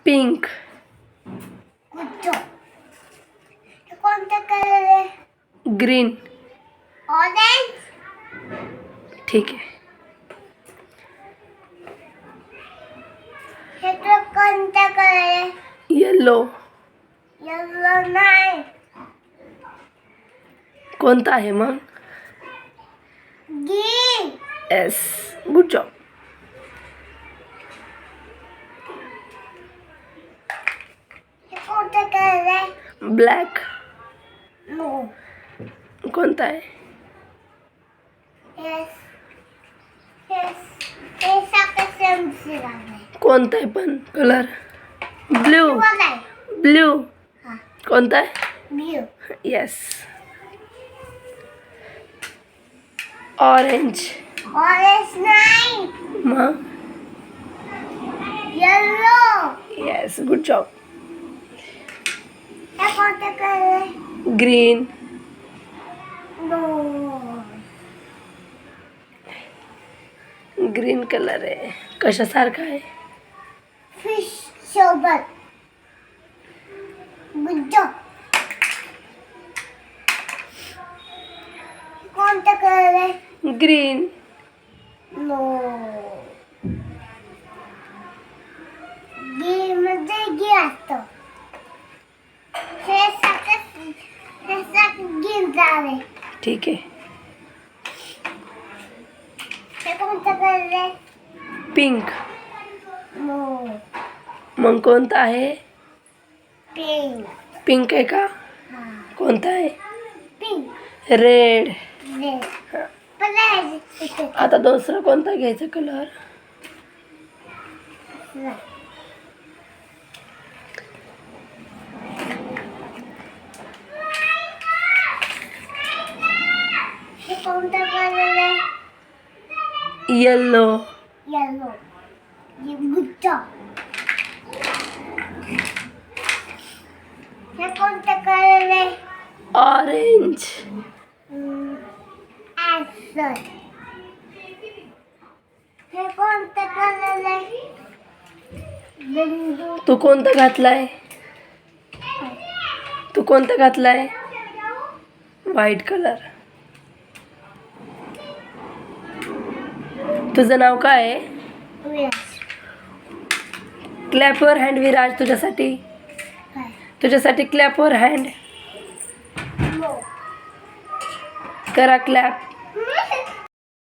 Pink. Good. कोणता colour आहे? Green. Orange. ठीक आहे. हे तो कोणता कलर आहे? येलो. येलो नाही. कोणता आहे मग? ग्रीन. Yes, good job. हे कोणता कलर आहे? ब्लॅक. नो. कोणता आहे? येस. हे सगळं सेम आहे. कोणता आहे पण कलर? ब्ल्यू. बघ आहे. ब्ल्यू. हा. कोणता आहे? ब्ल्यू. येस. ऑरेंज. ऑरेंज नाही. मग येलो. Yes, good job. हे कोणता कलर आहे? ग्रीन. नो. ग्रीन कलर आहे. कशासारखा आहे? फिश सोबत. गुड. कोणता कलर आहे? ग्रीन. नो. ग्रीन मध्ये गी असतो. हे सगळं ग्रीन झाले. ठीक आहे. हे कोणता कलर आहे? पिंक. नो. मग कोणता आहे? पिंक. पिंक आहे का? हा. कोणता आहे? पिंक. रेड. रेड. पण आता दुसरा कोणता घ्यायचा कलर? हे कोणता कलर आहे? येलो. येलो. गुड. हे कोणता कलर आहे? ऑरेंज. ॲसल. हे कोणता कलर आहे? बिंदू. तू कोणता घातलाय? तू कोणता घातलाय? White colour. तुझं नाव काय आहे? Clap your hand Viraj. तुझ्यासाठी तुझ्यासाठी क्लॅप युअर हँड. करा क्लॅप.